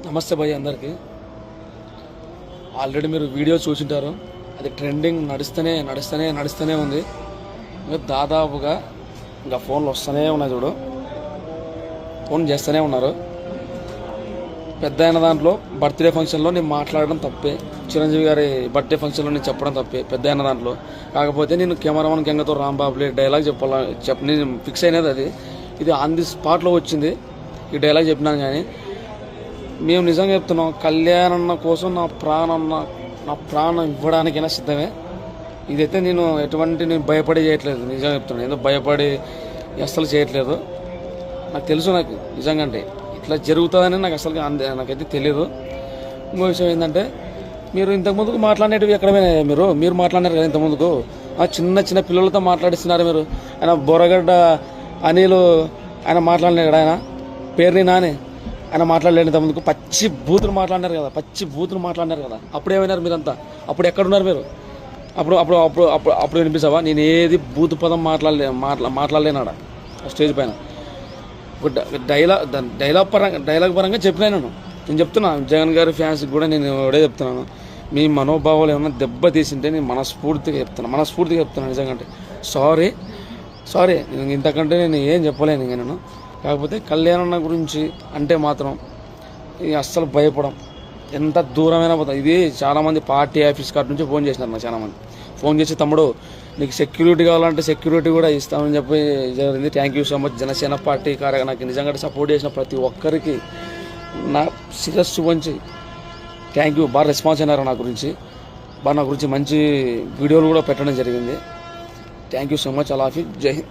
నమస్తే భయ్య అందరికీ. ఆల్రెడీ మీరు వీడియో చూసింటారు. అది ట్రెండింగ్ నడుస్తూనే ఉంది. ఇంకా దాదాపుగా ఇంకా ఫోన్లు వస్తూనే ఉన్నాయి. చూడు, ఫోన్ చేస్తూనే ఉన్నారు. పెద్ద అయిన దాంట్లో బర్త్డే ఫంక్షన్లో నేను మాట్లాడడం తప్పే, చిరంజీవి గారి బర్త్డే ఫంక్షన్లో నేను చెప్పడం తప్పే పెద్ద అయిన దాంట్లో. కాకపోతే నేను కెమెరామన్ గంగతో రాంబాబులే డైలాగ్ నేను ఫిక్స్ అయినది అది. ఇది ఆన్ ది స్పాట్లో వచ్చింది. ఈ డైలాగ్ చెప్పినాను. కానీ మేము నిజంగా చెప్తున్నాం, కళ్యాణన్న కోసం నా ప్రాణం ఇవ్వడానికైనా సిద్ధమే. ఇదైతే నేను నేను భయపడి చేయట్లేదు. నిజంగా చెప్తున్నాను, ఏదో భయపడి అస్సలు చేయట్లేదు. నాకు తెలుసు, నాకు నిజంగా అంటే ఇట్లా జరుగుతుందని నాకు అసలు నాకైతే తెలియదు. ఇంకో విషయం ఏంటంటే, మీరు ఇంతకుముందుకు మాట్లాడేటివి ఎక్కడైనా మీరు మాట్లాడారు కదా ఇంతకుముందుకు. చిన్న పిల్లలతో మాట్లాడిస్తున్నారు మీరు. ఆయన బొరగడ్డ అనిలు ఆయన మాట్లాడినారు కదా, ఆయన పేరుని నాని ఆయన మాట్లాడలేని ఇంతకుముందుకు పచ్చి బూతులు మాట్లాడినారు కదా. అప్పుడు ఏమైనారు మీరంతా? అప్పుడు ఎక్కడున్నారు మీరు? అప్పుడు అప్పుడు అప్పుడు అప్పుడు అప్పుడు వినిపిస్తావా? నేను ఏది బూతు పదం మాట్లాడలేనాడా స్టేజ్ పైన. డైలాగ్ పరంగా చెప్పినా నేను చెప్తున్నాను. జగన్ గారి ఫ్యాన్స్కి కూడా నేను ఒకటే చెప్తున్నాను, మీ మనోభావాలు ఏమైనా దెబ్బ తీసింటే నేను మనస్ఫూర్తిగా చెప్తున్నాను నిజంగా. అంటే సారీ నేను ఇంతకంటే నేను ఏం చెప్పలేను. ఇంకా నేను కాకపోతే కళ్యాణన్న గురించి అంటే మాత్రం అస్సలు భయపడం, ఎంత దూరమైనా పోతాం. ఇది చాలామంది పార్టీ ఆఫీస్ కార్డు నుంచి ఫోన్ చేసినారు నాకు. చాలామంది ఫోన్ చేసి, తమ్ముడు నీకు సెక్యూరిటీ కావాలంటే సెక్యూరిటీ కూడా ఇస్తామని చెప్పి జరిగింది. Thank you so much. Janasena party నాకు నిజంగా సపోర్ట్ చేసిన ప్రతి ఒక్కరికి నా శిరస్సు వంచి థ్యాంక్ యూ. బాగా రెస్పాన్స్ అయినారు నా గురించి మంచి వీడియోలు కూడా పెట్టడం జరిగింది. Thank you so much. అలాఫీ. జై హింద్.